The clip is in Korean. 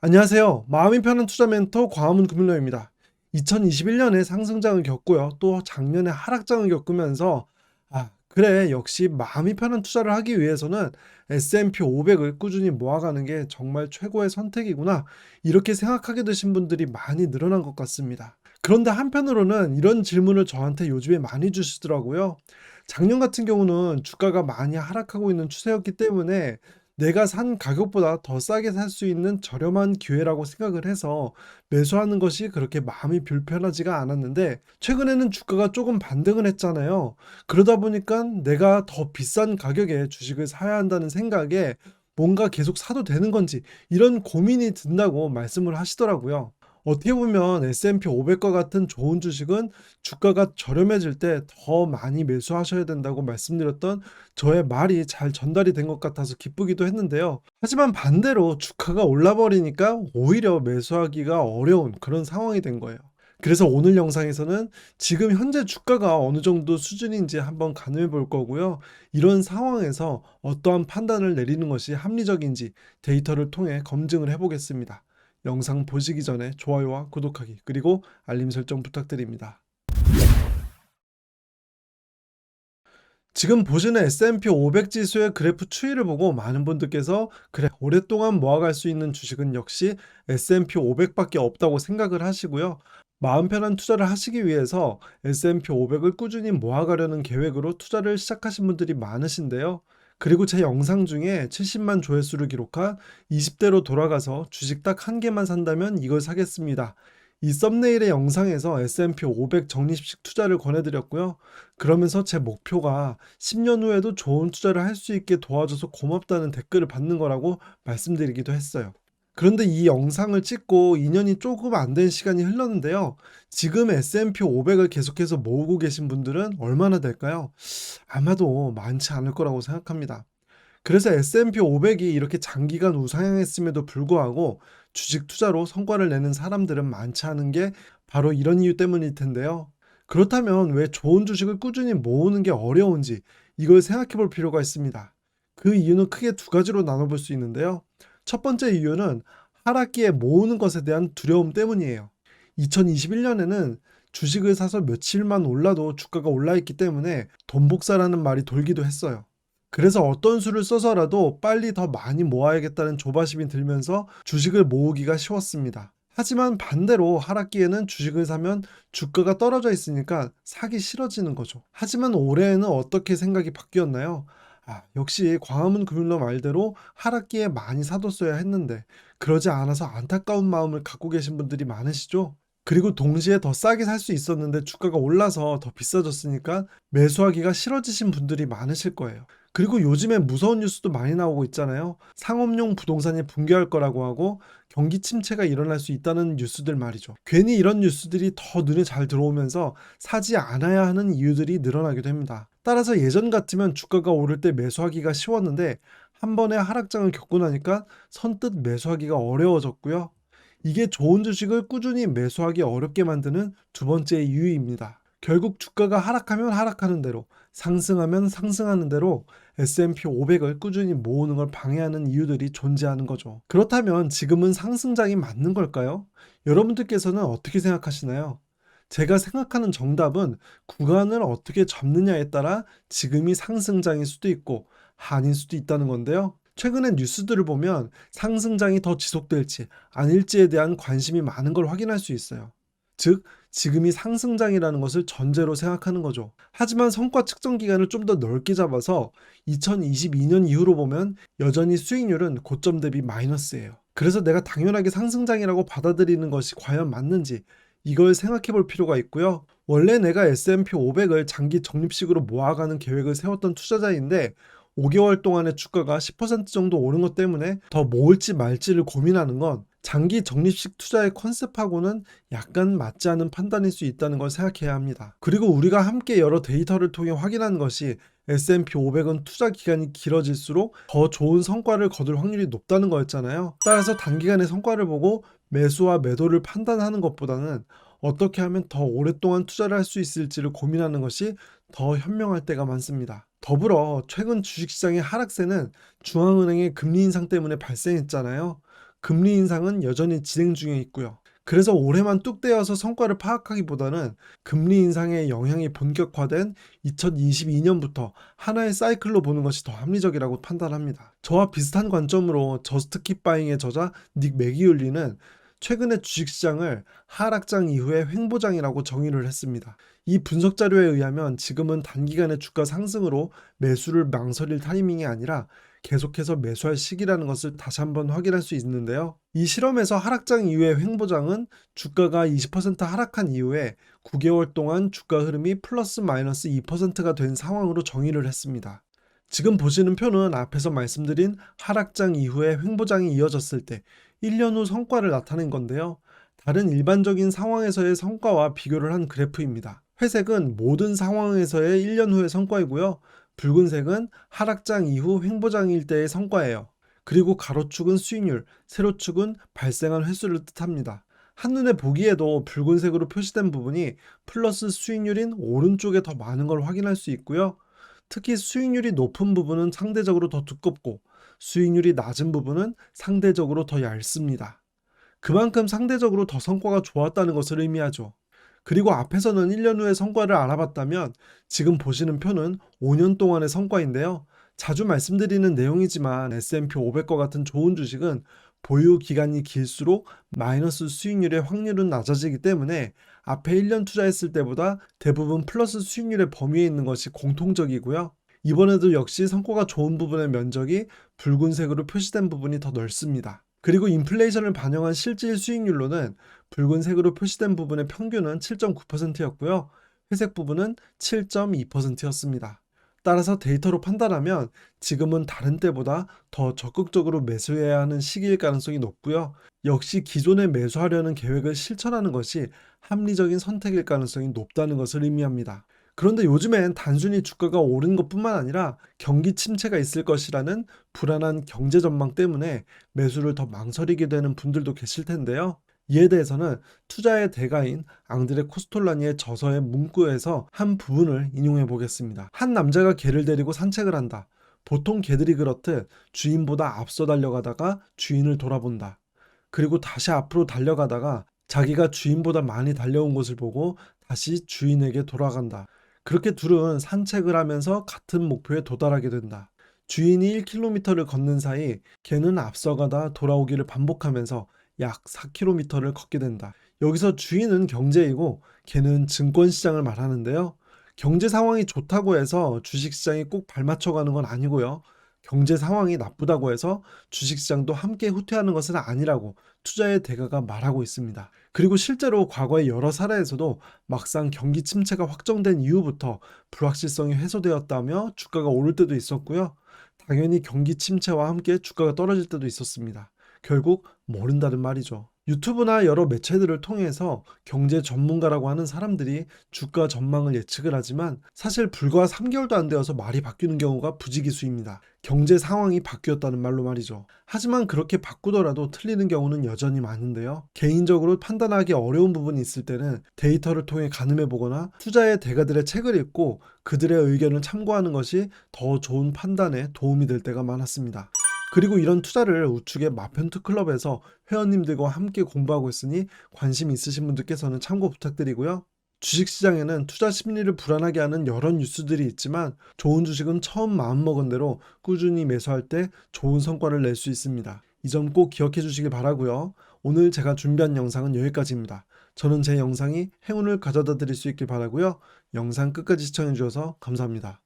안녕하세요. 마음이 편한 투자 멘토 광화문 금융로입니다. 2021년에 상승장을 겪고요. 또 작년에 하락장을 겪으면서 그래 역시 마음이 편한 투자를 하기 위해서는 S&P 500을 꾸준히 모아가는 게 정말 최고의 선택이구나. 이렇게 생각하게 되신 분들이 많이 늘어난 것 같습니다. 그런데 한편으로는 이런 질문을 저한테 요즘에 많이 주시더라고요. 작년 같은 경우는 주가가 많이 하락하고 있는 추세였기 때문에 내가 산 가격보다 더 싸게 살 수 있는 저렴한 기회라고 생각을 해서 매수하는 것이 그렇게 마음이 불편하지가 않았는데, 최근에는 주가가 조금 반등을 했잖아요. 그러다 보니까 내가 더 비싼 가격에 주식을 사야 한다는 생각에 뭔가 계속 사도 되는 건지 이런 고민이 든다고 말씀을 하시더라고요. 어떻게 보면 S&P 500과 같은 좋은 주식은 주가가 저렴해질 때 더 많이 매수하셔야 된다고 말씀드렸던 저의 말이 잘 전달이 된 것 같아서 기쁘기도 했는데요. 하지만 반대로 주가가 올라 버리니까 오히려 매수하기가 어려운 그런 상황이 된 거예요. 그래서 오늘 영상에서는 지금 현재 주가가 어느 정도 수준인지 한번 가늠해 볼 거고요. 이런 상황에서 어떠한 판단을 내리는 것이 합리적인지 데이터를 통해 검증을 해 보겠습니다. 영상 보시기 전에 좋아요와 구독하기 그리고 알림 설정 부탁드립니다. 지금 보시는 S&P 500 지수의 그래프 추이를 보고 많은 분들께서 그래 오랫동안 모아갈 수 있는 주식은 역시 S&P 500밖에 없다고 생각을 하시고요. 마음 편한 투자를 하시기 위해서 S&P 500을 꾸준히 모아가려는 계획으로 투자를 시작하신 분들이 많으신데요. 그리고 제 영상 중에 70만 조회수를 기록한 20대로 돌아가서 주식 딱 한 개만 산다면 이걸 사겠습니다. 이 썸네일의 영상에서 S&P 500 적립식 투자를 권해드렸고요. 그러면서 제 목표가 10년 후에도 좋은 투자를 할 수 있게 도와줘서 고맙다는 댓글을 받는 거라고 말씀드리기도 했어요. 그런데 이 영상을 찍고 2년이 조금 안 된 시간이 흘렀는데요. 지금 S&P 500을 계속해서 모으고 계신 분들은 얼마나 될까요? 아마도 많지 않을 거라고 생각합니다. 그래서 S&P 500이 이렇게 장기간 우상향했음에도 불구하고 주식 투자로 성과를 내는 사람들은 많지 않은 게 바로 이런 이유 때문일 텐데요. 그렇다면 왜 좋은 주식을 꾸준히 모으는 게 어려운지 이걸 생각해 볼 필요가 있습니다. 그 이유는 크게 두 가지로 나눠볼 수 있는데요. 첫 번째 이유는 하락기에 모으는 것에 대한 두려움 때문이에요. 2021년에는 주식을 사서 며칠만 올라도 주가가 올라있기 때문에 돈복사라는 말이 돌기도 했어요. 그래서 어떤 수를 써서라도 빨리 더 많이 모아야겠다는 조바심이 들면서 주식을 모으기가 쉬웠습니다. 하지만 반대로 하락기에는 주식을 사면 주가가 떨어져 있으니까 사기 싫어지는 거죠. 하지만 올해에는 어떻게 생각이 바뀌었나요? 역시 광화문 금융로 말대로 하락기에 많이 사뒀어야 했는데 그러지 않아서 안타까운 마음을 갖고 계신 분들이 많으시죠? 그리고 동시에 더 싸게 살 수 있었는데 주가가 올라서 더 비싸졌으니까 매수하기가 싫어지신 분들이 많으실 거예요. 그리고 요즘에 무서운 뉴스도 많이 나오고 있잖아요. 상업용 부동산이 붕괴할 거라고 하고 경기 침체가 일어날 수 있다는 뉴스들 말이죠. 괜히 이런 뉴스들이 더 눈에 잘 들어오면서 사지 않아야 하는 이유들이 늘어나게 됩니다. 따라서 예전 같으면 주가가 오를 때 매수하기가 쉬웠는데 한 번의 하락장을 겪고 나니까 선뜻 매수하기가 어려워졌고요. 이게 좋은 주식을 꾸준히 매수하기 어렵게 만드는 두 번째 이유입니다. 결국 주가가 하락하면 하락하는 대로, 상승하면 상승하는 대로 S&P 500을 꾸준히 모으는 걸 방해하는 이유들이 존재하는 거죠. 그렇다면 지금은 상승장이 맞는 걸까요? 여러분들께서는 어떻게 생각하시나요? 제가 생각하는 정답은 구간을 어떻게 잡느냐에 따라 지금이 상승장일 수도 있고 한일 수도 있다는 건데요. 최근에 뉴스들을 보면 상승장이 더 지속될지 아닐지에 대한 관심이 많은 걸 확인할 수 있어요. 즉, 지금이 상승장이라는 것을 전제로 생각하는 거죠. 하지만 성과 측정 기간을 좀 더 넓게 잡아서 2022년 이후로 보면 여전히 수익률은 고점 대비 마이너스예요. 그래서 내가 당연하게 상승장이라고 받아들이는 것이 과연 맞는지 이걸 생각해 볼 필요가 있고요. 원래 내가 S&P 500을 장기 적립식으로 모아가는 계획을 세웠던 투자자인데 5개월 동안의 주가가 10% 정도 오른 것 때문에 더 모을지 말지를 고민하는 건 장기 적립식 투자의 컨셉하고는 약간 맞지 않은 판단일 수 있다는 걸 생각해야 합니다. 그리고 우리가 함께 여러 데이터를 통해 확인한 것이 S&P 500은 투자 기간이 길어질수록 더 좋은 성과를 거둘 확률이 높다는 거였잖아요. 따라서 단기간의 성과를 보고 매수와 매도를 판단하는 것보다는 어떻게 하면 더 오랫동안 투자를 할 수 있을지를 고민하는 것이 더 현명할 때가 많습니다. 더불어 최근 주식시장의 하락세는 중앙은행의 금리 인상 때문에 발생했잖아요. 금리 인상은 여전히 진행 중에 있고요. 그래서 올해만 뚝 떼어서 성과를 파악하기보다는 금리 인상의 영향이 본격화된 2022년부터 하나의 사이클로 보는 것이 더 합리적이라고 판단합니다. 저와 비슷한 관점으로 저스트 킵 바잉의 저자 닉 매기울리는 최근에 주식시장을 하락장 이후의 횡보장이라고 정의를 했습니다. 이 분석 자료에 의하면 지금은 단기간의 주가 상승으로 매수를 망설일 타이밍이 아니라 계속해서 매수할 시기라는 것을 다시 한번 확인할 수 있는데요. 이 실험에서 하락장 이후의 횡보장은 주가가 20% 하락한 이후에 9개월 동안 주가 흐름이 플러스 마이너스 2%가 된 상황으로 정의를 했습니다. 지금 보시는 표는 앞에서 말씀드린 하락장 이후에 횡보장이 이어졌을 때 1년 후 성과를 나타낸 건데요. 다른 일반적인 상황에서의 성과와 비교를 한 그래프입니다. 회색은 모든 상황에서의 1년 후의 성과이고요. 붉은색은 하락장 이후 횡보장일 때의 성과예요. 그리고 가로축은 수익률, 세로축은 발생한 횟수를 뜻합니다. 한눈에 보기에도 붉은색으로 표시된 부분이 플러스 수익률인 오른쪽에 더 많은 걸 확인할 수 있고요. 특히 수익률이 높은 부분은 상대적으로 더 두껍고 수익률이 낮은 부분은 상대적으로 더 얇습니다. 그만큼 상대적으로 더 성과가 좋았다는 것을 의미하죠. 그리고 앞에서는 1년 후의 성과를 알아봤다면 지금 보시는 표는 5년 동안의 성과인데요. 자주 말씀드리는 내용이지만 S&P 500과 같은 좋은 주식은 보유 기간이 길수록 마이너스 수익률의 확률은 낮아지기 때문에 앞에 1년 투자했을 때보다 대부분 플러스 수익률의 범위에 있는 것이 공통적이고요. 이번에도 역시 성과가 좋은 부분의 면적이 붉은색으로 표시된 부분이 더 넓습니다. 그리고 인플레이션을 반영한 실질 수익률로는 붉은색으로 표시된 부분의 평균은 7.9%였고요. 회색 부분은 7.2%였습니다. 따라서 데이터로 판단하면 지금은 다른 때보다 더 적극적으로 매수해야 하는 시기일 가능성이 높고요. 역시 기존에 매수하려는 계획을 실천하는 것이 합리적인 선택일 가능성이 높다는 것을 의미합니다. 그런데 요즘엔 단순히 주가가 오른 것뿐만 아니라 경기 침체가 있을 것이라는 불안한 경제 전망 때문에 매수를 더 망설이게 되는 분들도 계실 텐데요. 이에 대해서는 투자의 대가인 앙드레 코스톨라니의 저서의 문구에서 한 부분을 인용해 보겠습니다. 한 남자가 개를 데리고 산책을 한다. 보통 개들이 그렇듯 주인보다 앞서 달려가다가 주인을 돌아본다. 그리고 다시 앞으로 달려가다가 자기가 주인보다 많이 달려온 것을 보고 다시 주인에게 돌아간다. 그렇게 둘은 산책을 하면서 같은 목표에 도달하게 된다. 주인이 1km를 걷는 사이 개는 앞서가다 돌아오기를 반복하면서 약 4km를 걷게 된다. 여기서 주인은 경제이고 개는 증권시장을 말하는데요. 경제 상황이 좋다고 해서 주식시장이 꼭 발맞춰가는 건 아니고요. 경제 상황이 나쁘다고 해서 주식시장도 함께 후퇴하는 것은 아니라고 투자의 대가가 말하고 있습니다. 그리고 실제로 과거의 여러 사례에서도 막상 경기 침체가 확정된 이후부터 불확실성이 해소되었다며 주가가 오를 때도 있었고요. 당연히 경기 침체와 함께 주가가 떨어질 때도 있었습니다. 결국 모른다는 말이죠. 유튜브나 여러 매체들을 통해서 경제 전문가라고 하는 사람들이 주가 전망을 예측을 하지만 사실 불과 3개월도 안 되어서 말이 바뀌는 경우가 부지기수입니다. 경제 상황이 바뀌었다는 말로 말이죠. 하지만 그렇게 바꾸더라도 틀리는 경우는 여전히 많은데요. 개인적으로 판단하기 어려운 부분이 있을 때는 데이터를 통해 가늠해 보거나 투자의 대가들의 책을 읽고 그들의 의견을 참고하는 것이 더 좋은 판단에 도움이 될 때가 많았습니다. 그리고 이런 투자를 우측의 마펜투 클럽에서 회원님들과 함께 공부하고 있으니 관심 있으신 분들께서는 참고 부탁드리고요. 주식시장에는 투자 심리를 불안하게 하는 여러 뉴스들이 있지만 좋은 주식은 처음 마음먹은 대로 꾸준히 매수할 때 좋은 성과를 낼 수 있습니다. 이 점 꼭 기억해 주시길 바라고요. 오늘 제가 준비한 영상은 여기까지입니다. 저는 제 영상이 행운을 가져다 드릴 수 있길 바라고요. 영상 끝까지 시청해 주셔서 감사합니다.